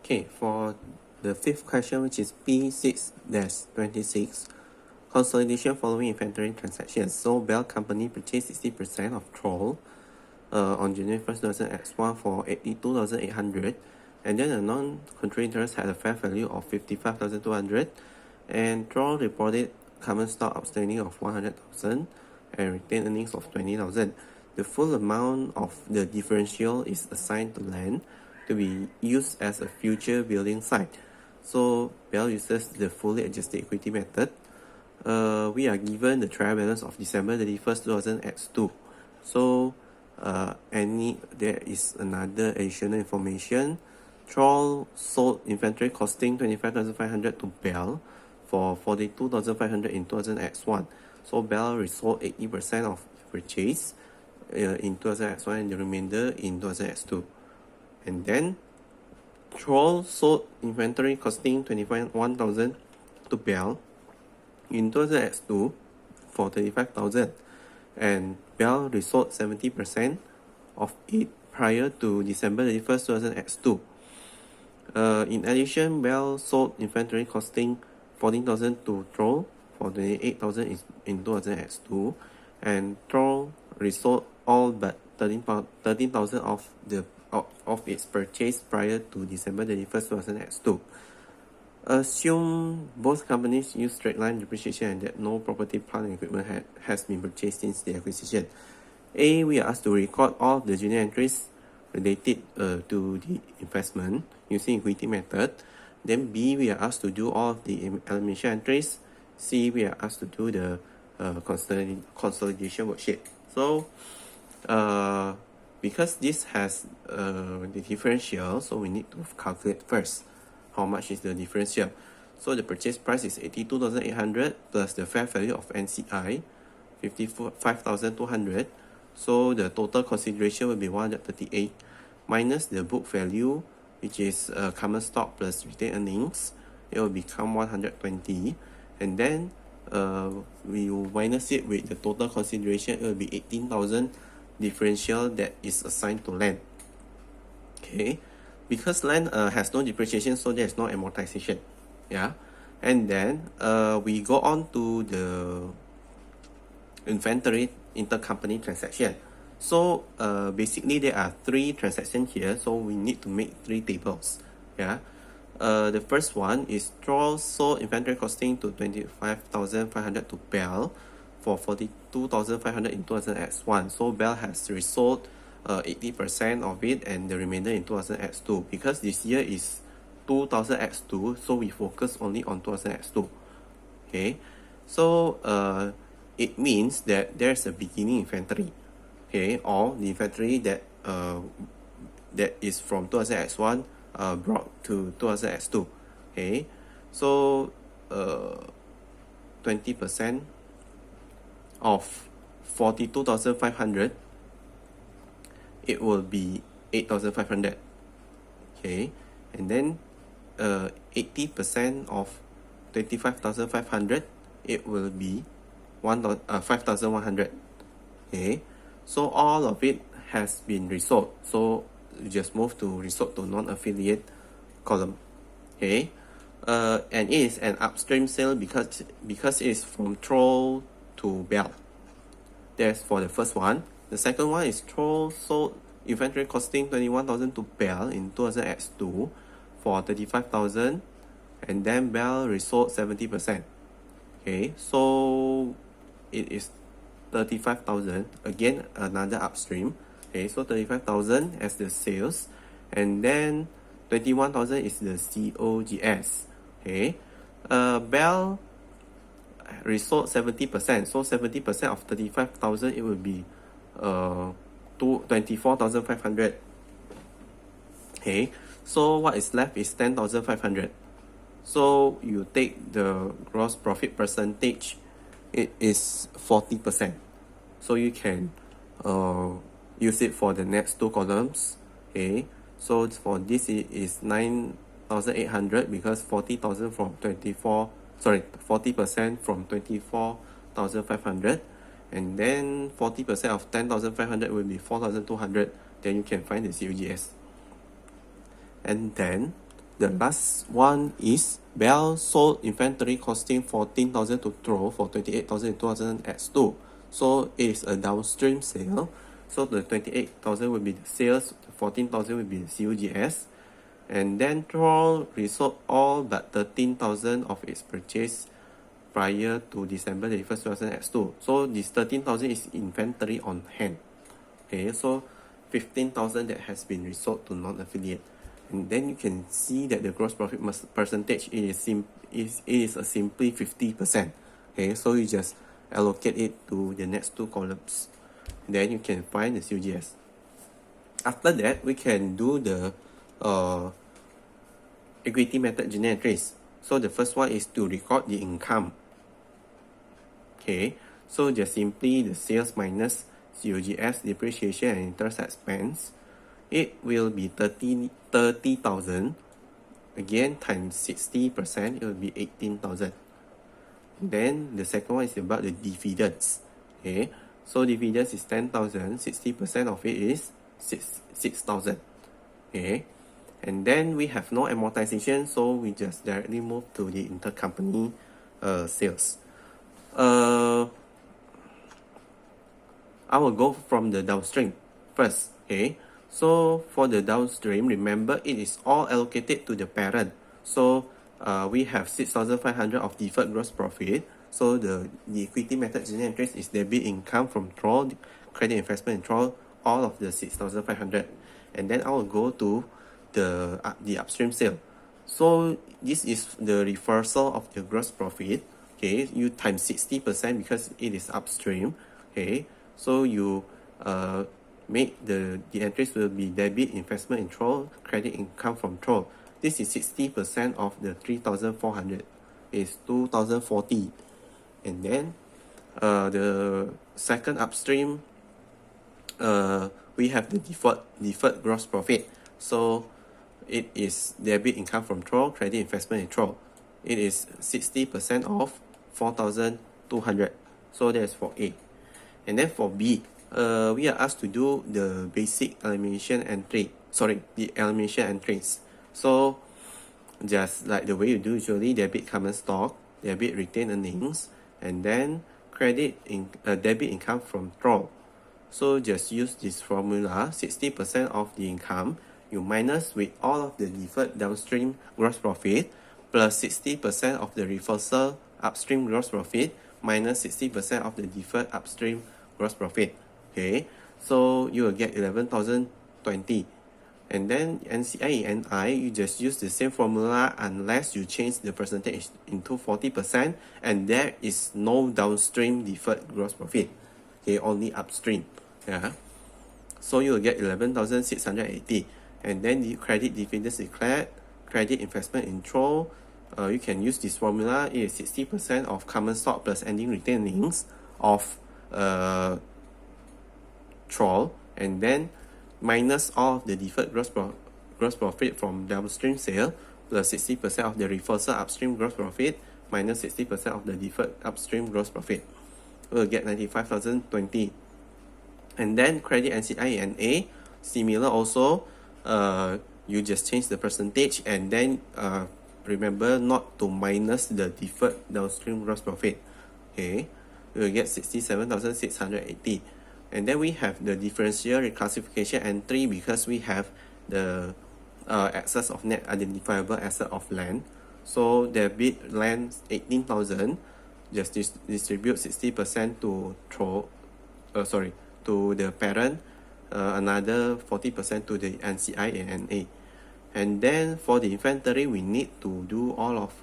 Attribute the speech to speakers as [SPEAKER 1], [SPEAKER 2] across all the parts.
[SPEAKER 1] Okay, for the fifth question, which is P6-26, consolidation following inventory transactions. So Bell Company purchased 60% of Troll on January 1st, 2000 for 82,800, and then the non-controlling interest had a fair value of 55,200, and Troll reported common stock outstanding of 100,000 and retained earnings of 20,000. The full amount of the differential is assigned to land to be used as a future building site. So Bell uses the fully adjusted equity method. We are given the trial balance of December 31st, 2000 X2. So there is another additional information. Troll sold inventory costing 25,500 to Bell for 42,500 in 2000 X1. So Bell resold 80% of purchase in 2000 X1 and the remainder in 2000 X2. And then Troll sold inventory costing 21,000 to Bell in 2000 X2 for 35,000, and Bell resold 70% of it prior to December 31st, 2000 X2. In addition, Bell sold inventory costing 14,000 to Troll for 28,000 in 2000 X2, and Troll resold all but 13,000 of its purchase prior to December 31st, 2000 X2. Assume both companies use straight line depreciation and that no property, plant, and equipment has been purchased since the acquisition. A, we are asked to record all of the junior entries related to the investment using equity method. Then B, we are asked to do all of the elimination entries. C, we are asked to do the consolidation worksheet. So because this has the differential, so we need to calculate first how much is the differential. So the purchase price is 82,800 plus the fair value of NCI 55,200. So the total consideration will be 138 minus the book value, which is common stock plus retained earnings. It will become 120, and then we will minus it with the total consideration. It will be 18,000 differential that is assigned to land. Okay, because land has no depreciation, so there is no amortization. Yeah, and then we go on to the inventory intercompany transaction. So basically there are three transactions here, so we need to make three tables. Yeah, the first one is Troll sold inventory costing to 25,500 to Bell for 42,500 in 2000 X1. So Bell has resold 80% of it and the remainder in 2000 X2. Because this year is 2000 X2, so we focus only on 2000 X2. Okay, so it means that there's a beginning inventory, okay, or the inventory that is from 2000 X1 brought to 2000 X2. Okay, so 20% of 42,500, it will be 8,500. Okay, and then 80% of 25,500, it will be 5,100. Okay, so all of it has been resold, so you just move to resold to non-affiliate column. Okay, and it is an upstream sale because it is from Troll to Bell. That's for the first one. The second one is Troll sold inventory costing 21,000 to Bell in 2000 X2 for 35,000, and then Bell resold 70%. Okay, so it is 35,000, again another upstream. Okay, so 35,000 as the sales, and then 21,000 is the COGS. Okay, Bell resold 70%, so 70% of 35,000, it will be 24,500. Okay, so what is left is 10,500. So you take the gross profit percentage, it is 40%. So you can use it for the next two columns. Okay, so for this it is 9,800 because 40,000 from 40% from 24,500, and then 40% of 10,500 will be 4,200. Then you can find the COGS. And then The last one is Bell sold inventory costing 14,000 to Troll for 28,000 in 2000 X2. So it is a downstream sale. So the 28,000 will be the sales, the 14,000 will be the COGS. And then Troll resold all but 13,000 of its purchase prior to December 31st, 2000 X2. So this 13,000 is inventory on hand. Okay, so 15,000 that has been resold to non-affiliate. And then you can see that the gross profit percentage is simply 50%. Okay, so you just allocate it to the next two columns. Then you can find the COGS. After that, we can do the equity method journal entries. So the first one is to record the income. Okay, so just simply the sales minus COGS, depreciation and interest expense. It will be 30,000. Again, times 60%, it will be 18,000. Then the second one is about the dividends. Okay, so dividends is 10,000. 60% of it is 6,000. Okay, and then we have no amortization, so we just directly move to the intercompany sales. I will go from the downstream first. Okay, so for the downstream, remember it is all allocated to the parent. So we have 6,500 of deferred gross profit. So the equity method journal entries is debit income from Troll, credit investment in Troll, all of the 6,500. And then I will go to the upstream sale. So this is the reversal of the gross profit. Okay, you times 60% because it is upstream. Okay, so you make the entries will be debit investment in Troll, credit income from Troll. This is 60% of the 3,400 is 2,040. And then the second upstream, we have the deferred gross profit. So it is debit income from Troll, credit investment in Troll. It is 60% of 4,200. So that's for A. And then for B, we are asked to do the basic elimination entry. The elimination entries. So just like the way you do usually, debit common stock, debit retained earnings, and then debit income from Troll. So just use this formula, 60% of the income, you minus with all of the deferred downstream gross profit, plus 60% of the reversal upstream gross profit, minus 60% of the deferred upstream gross profit. Okay, so you will get 11,020. And then NCI and NI, you just use the same formula unless you change the percentage into 40%, and there is no downstream deferred gross profit. Okay, only upstream. Yeah. So you will get 11,680. And then the credit dividends declared, credit investment in Troll, you can use this formula. It is 60% of common stock plus ending retained earnings of Troll, and then minus all of the deferred gross profit from downstream sale, plus 60% of the reversal upstream gross profit, minus 60% of the deferred upstream gross profit. We'll get 95,020. And then credit NCI and A, similar also. You just change the percentage, and then remember not to minus the deferred downstream gross profit. Okay, we will get 67,680. And then we have the differential reclassification entry because we have the excess of net identifiable asset of land. So debit land 18,000, just distribute 60% to to the parent, another 40% to the NCI and NA. And then for the inventory, we need to do all of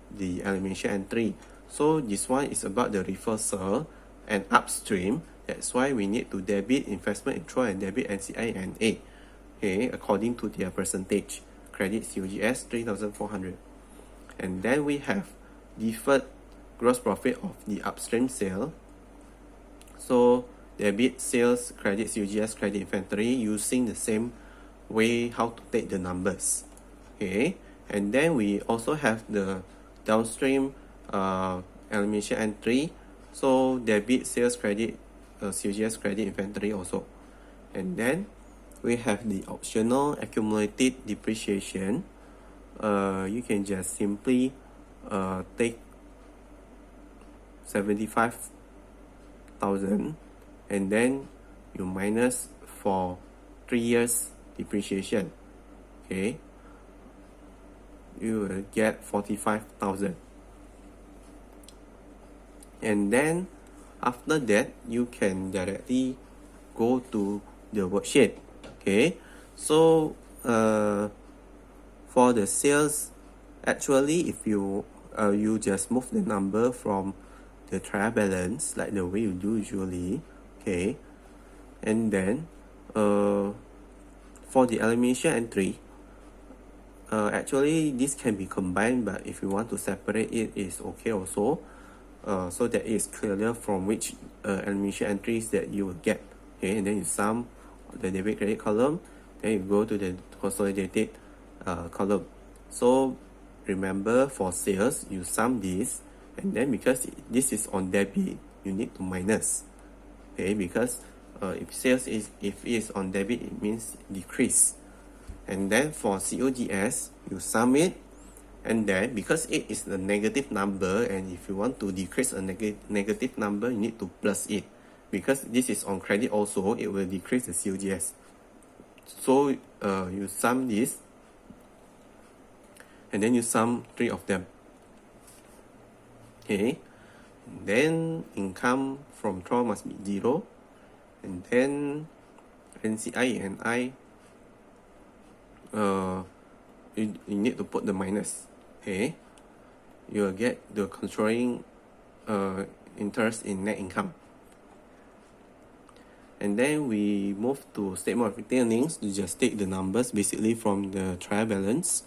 [SPEAKER 1] the elimination entry. So this one is about the reversal and upstream. That's why we need to debit investment in Troll and debit NCI and A. Okay, according to their percentage. Credit COGS 3,400. And then we have deferred gross profit of the upstream sale. So debit sales, credit COGS, credit inventory using the same way how to take the numbers. Okay, and then we also have the downstream elimination entry. So debit sales, credit COGS, credit inventory also. And then we have the optional accumulated depreciation. you can just simply take 75,000 and then you minus for 3 years depreciation. Okay, you will get 45,000. And then after that you can directly go to the worksheet. Okay, so for the sales, actually if you just move the number from the trial balance like the way you do usually. Okay, and then for the elimination entry, actually this can be combined, but if you want to separate it, is okay also. So that is clearer from which elimination entries that you will get. Okay, and then you sum the debit credit column, then you go to the consolidated column. So remember, for sales you sum this, and then because this is on debit, you need to minus. Okay, because if sales is on debit, it means decrease. And then for COGS, you sum it, and then because it is a negative number, and if you want to decrease a negative number, you need to plus it, because this is on credit also, it will decrease the COGS. So you sum this, and then you sum 3 of them. Okay, then income from trial must be 0, and then NCI and I, you need to put the minus. Okay, you will get the controlling interest in net income. And then we move to statement of retained earnings. You just take the numbers basically from the trial balance.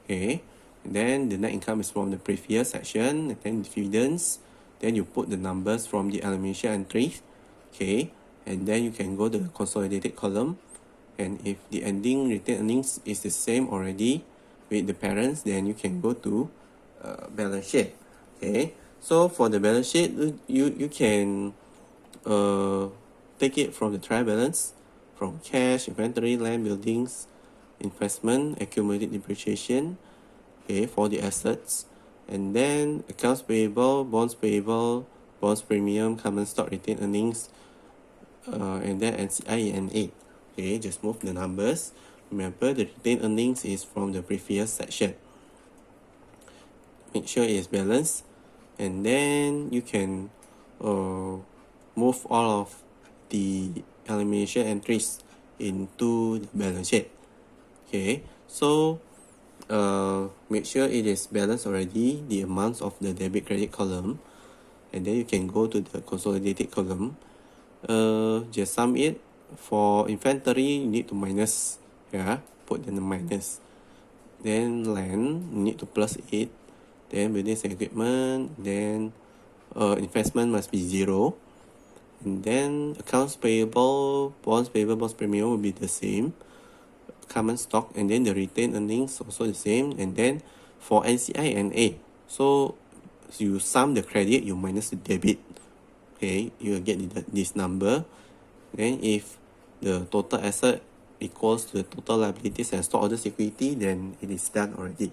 [SPEAKER 1] Okay, and then the net income is from the previous section, and then dividends. Then you put the numbers from the elimination entries. Okay, and then you can go to the consolidated column, and if the ending retained earnings is the same already with the parents, then you can go to balance sheet. Okay, so for the balance sheet, you can take it from the trial balance, from cash, inventory, land, buildings, investment, accumulated depreciation, okay, for the assets, and then accounts payable, bonds premium, common stock retained earnings, and then NCI and A. Okay, just move the numbers. Remember, the retained earnings is from the previous section. Make sure it is balanced, and then you can move all of the elimination entries into the balance sheet. Okay, so make sure it is balanced already, the amounts of the debit credit column, and then you can go to the consolidated column. Just sum it. For inventory, you need to minus, put in the minus. Then land, you need to plus it. Then buildings and equipment, then investment must be 0. And then accounts payable, bonds premium will be the same. Common stock, and then the retained earnings also the same. And then for NCI and A, so you sum the credit, you minus the debit. Okay, you will get this number. Then if the total asset equals to the total liabilities and stockholders' equity, then it is done already.